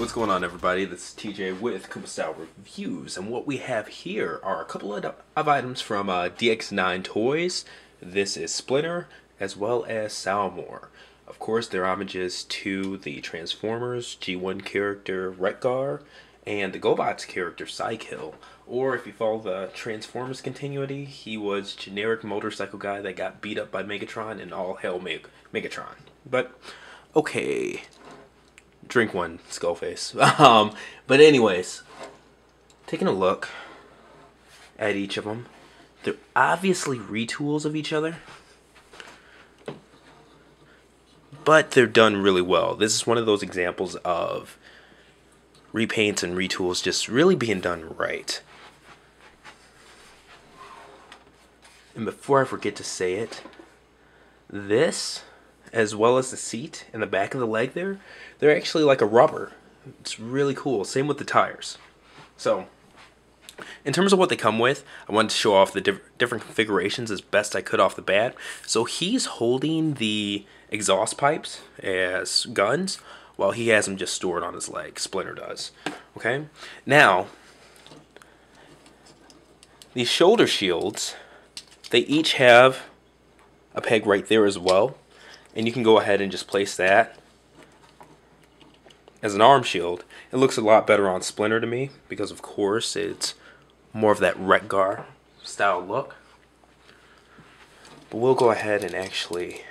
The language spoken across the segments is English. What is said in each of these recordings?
What's going on, everybody? This is TJ with Koopa Style Reviews, and what we have here are a couple of items from DX9 Toys. This is Splinter, as well as Salmoore. Of course, they're homages to the Transformers G1 character wreck-gar and the GoBots character Cykill. Or if you follow the Transformers continuity, he was generic motorcycle guy that got beat up by Megatron and all hell Megatron. But, okay. Drink one, Skullface. But anyways, taking a look at each of them, they're obviously retools of each other, but they're done really well. This is one of those examples of repaints and retools just really being done right. And before I forget to say it, this, as well as the seat and the back of the leg there, they're actually like a rubber. It's really cool. Same with the tires. So, in terms of what they come with, I wanted to show off the different configurations as best I could off the bat. So he's holding the exhaust pipes as guns, while he has them just stored on his leg. Splinter does. Okay? Now, these shoulder shields, they each have a peg right there as well. And you can go ahead and just place that as an arm shield. It looks a lot better on Splinter to me because, of course, it's more of that wreck-gar style look. But we'll go ahead and actually,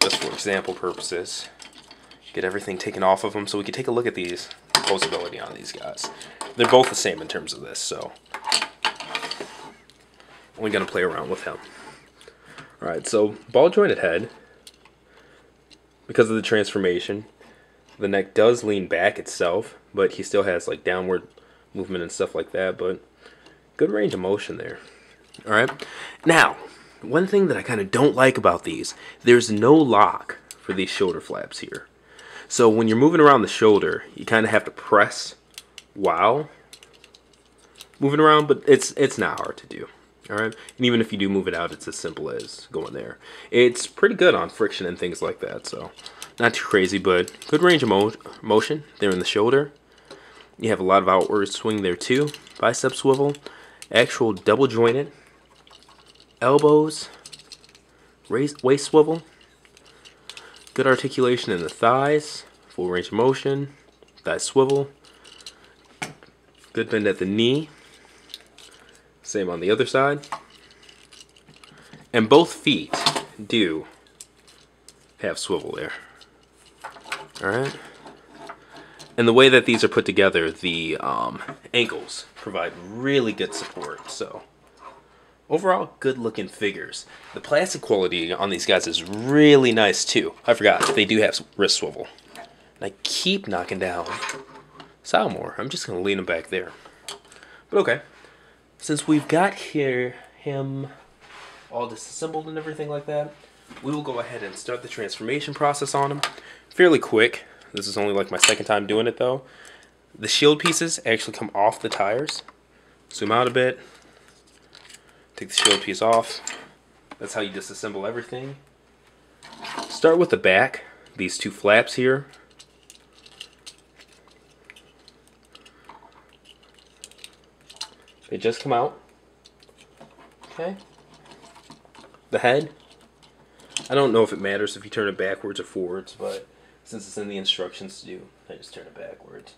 just for example purposes, get everything taken off of them so we can take a look at these posability on these guys. They're both the same in terms of this, so we're going to play around with him. Alright, so ball jointed head, because of the transformation, the neck does lean back itself, but he still has like downward movement and stuff like that, but good range of motion there. Alright, now, one thing that I kind of don't like about these, there's no lock for these shoulder flaps here. So when you're moving around the shoulder, you kind of have to press while moving around, but it's not hard to do. Alright, and even if you do move it out, it's as simple as going there. It's pretty good on friction and things like that, so not too crazy, but good range of motion there in the shoulder. You have a lot of outward swing there too. Bicep swivel, actual double jointed, elbows, waist swivel, good articulation in the thighs, full range of motion, thigh swivel, good bend at the knee. Same on the other side. And both feet do have swivel there. Alright. And the way that these are put together, the ankles provide really good support. So, overall, good looking figures. The plastic quality on these guys is really nice too. I forgot, they do have wrist swivel. And I keep knocking down Salmoore. I'm just going to lean him back there. But okay. Since we've got him all disassembled and everything like that, we will go ahead and start the transformation process on him. Fairly quick. This is only like my second time doing it though. The shield pieces actually come off the tires. Zoom out a bit. Take the shield piece off. That's how you disassemble everything. Start with the back. These two flaps here. They just come out. Okay. The head. I don't know if it matters if you turn it backwards or forwards, but since it's in the instructions to do, I just turn it backwards.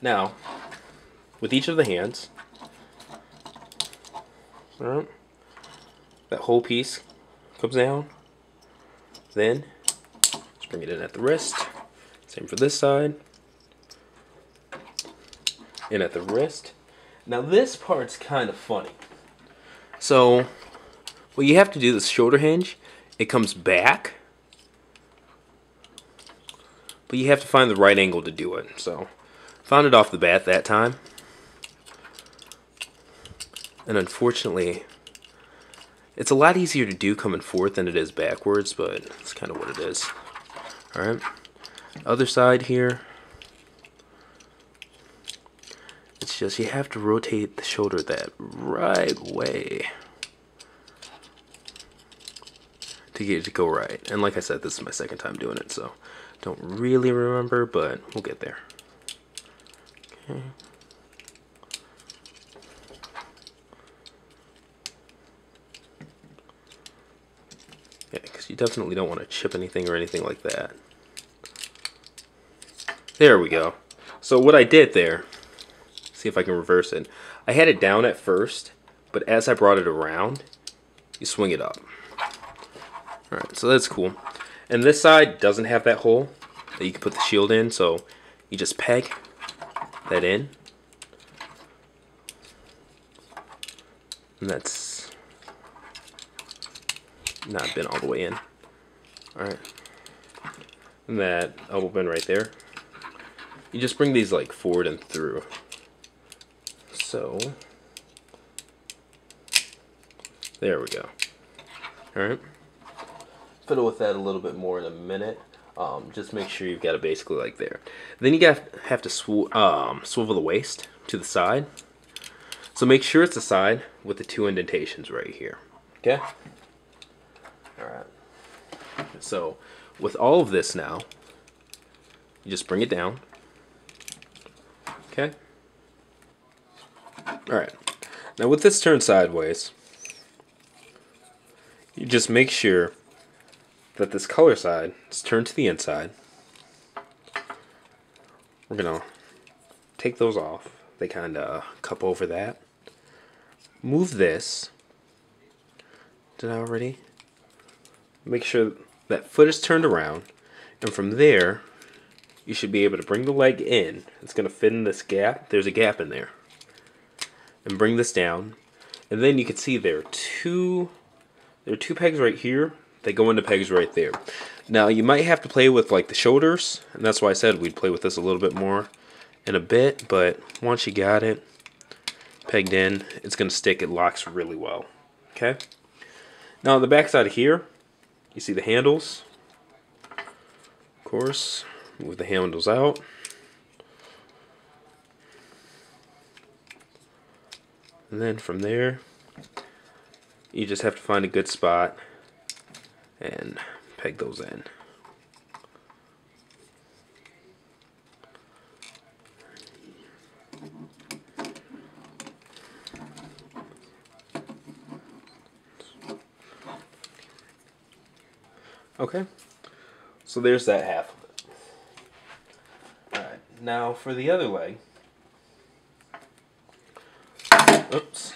Now, with each of the hands, alright, that whole piece comes down. Then, just bring it in at the wrist. Same for this side. In at the wrist. Now this part's kind of funny. So, what you have to do, this shoulder hinge, it comes back, but you have to find the right angle to do it. So, found it off the bat that time. And unfortunately, it's a lot easier to do coming forth than it is backwards, but it's kind of what it is. Alright, other side here. It's just you have to rotate the shoulder that right way to get it to go right. And like I said, this is my second time doing it, so Don't really remember, but we'll get there. Okay. Yeah, because you definitely don't want to chip anything or anything like that. There we go. So what I did there, see if I can reverse it. I had it down at first, but as I brought it around, you swing it up. Alright, so that's cool. And this side doesn't have that hole that you can put the shield in, so you just peg that in. And that's not been all the way in. Alright. And that elbow bend right there. You just bring these like forward and through. So there we go. Alright. Fiddle with that a little bit more in a minute. Just make sure you've got it basically like there. Then you have to swivel the waist to the side. So make sure it's the side with the two indentations right here. Okay? Alright. So with all of this now, you just bring it down. Okay? Alright. Now with this turned sideways, you just make sure that this color side is turned to the inside. We're going to take those off. They kind of cup over that. Move this. Did I already? Make sure that foot is turned around. And from there, you should be able to bring the leg in. It's going to fit in this gap. There's a gap in there. And bring this down. And then you can see there are two pegs right here. They go into pegs right there. Now you might have to play with like the shoulders, and that's why I said we'd play with this a little bit more in a bit, but once you got it pegged in, it's going to stick. It locks really well. Okay? Now on the back side of here, you see the handles. Of course, move the handles out. And then from there, you just have to find a good spot and peg those in. Okay, so there's that half of it. Alright, now for the other leg. Oops.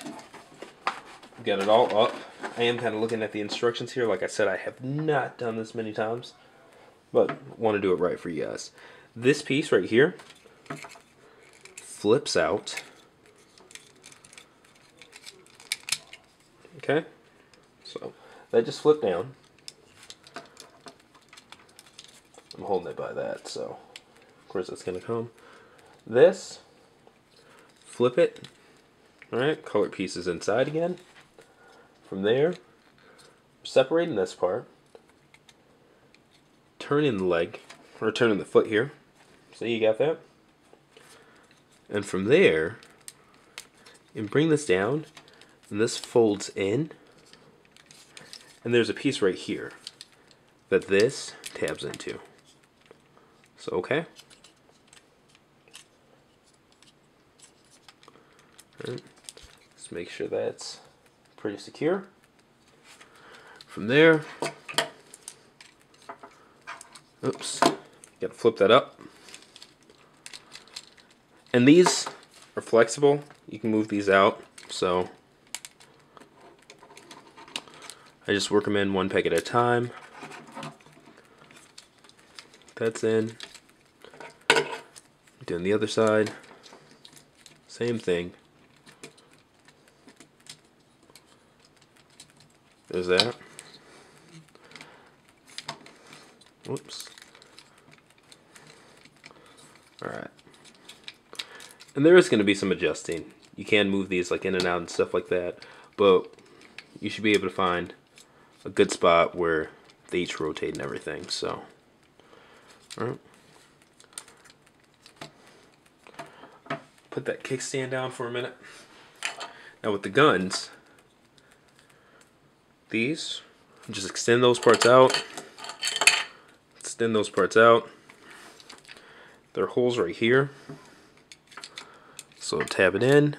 Got it all up. I am kind of looking at the instructions here. Like I said, I have not done this many times, but want to do it right for you guys. This piece right here flips out. Okay, so that just flipped down. I'm holding it by that, so of course it's going to come. This, flip it. Alright, colored pieces inside again. From there, separating this part, turning the leg, or turning the foot here. See, you got that? And from there, and bring this down, and this folds in, and there's a piece right here that this tabs into. So, okay. Alright, let's make sure that's pretty secure. From there, oops, gotta flip that up. And these are flexible. You can move these out. So I just work them in one peg at a time. That's in. Doing the other side. Same thing. There's that. Whoops. Alright. And there is going to be some adjusting. You can move these like in and out and stuff like that, but you should be able to find a good spot where they each rotate and everything. So, alright. Put that kickstand down for a minute. Now with the guns, these, just extend those parts out. Extend those parts out. There are holes right here. So tab it in.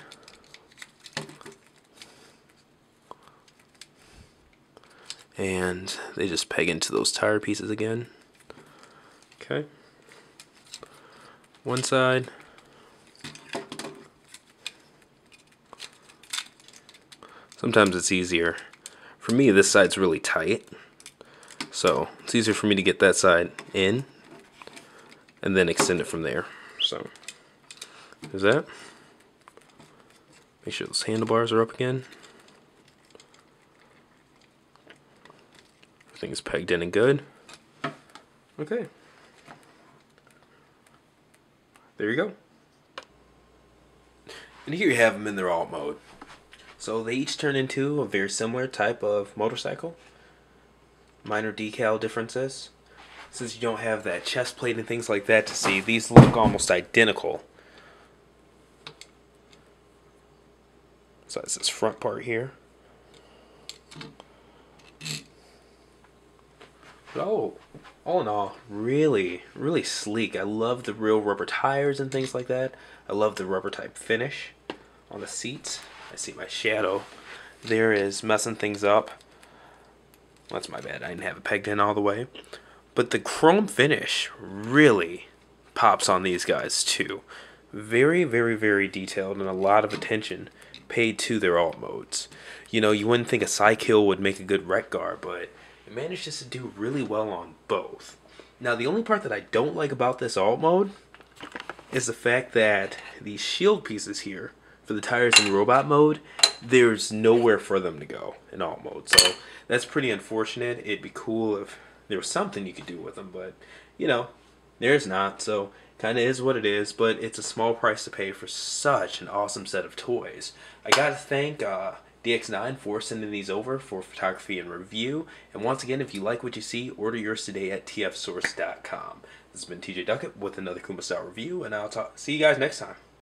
And they just peg into those tire pieces again. Okay. One side. Sometimes it's easier. For me, this side's really tight. So it's easier for me to get that side in and then extend it from there. So there's that. Make sure those handlebars are up again. Everything's pegged in and good. Okay. There you go. And here you have them in their alt mode. So they each turn into a very similar type of motorcycle. Minor decal differences. Since you don't have that chest plate and things like that to see, these look almost identical. So that's this front part here. But all in all, really, really sleek. I love the real rubber tires and things like that. I love the rubber type finish on the seats. I see my shadow there is messing things up. That's my bad. I didn't have it pegged in all the way. But the chrome finish really pops on these guys too. Very, very, very detailed and a lot of attention paid to their alt modes. You know, you wouldn't think a Cykill would make a good wreck-gar, but it manages to do really well on both. Now, the only part that I don't like about this alt mode is the fact that these shield pieces here for the tires in robot mode, there's nowhere for them to go in alt mode. So that's pretty unfortunate. It'd be cool if there was something you could do with them, but you know, there's not. So kind of is what it is, but it's a small price to pay for such an awesome set of toys. I gotta thank DX9 for sending these over for photography and review. And once again, if you like what you see, order yours today at tfsource.com. This has been TJ Duckett with another Kuma Style review, and I'll see you guys next time.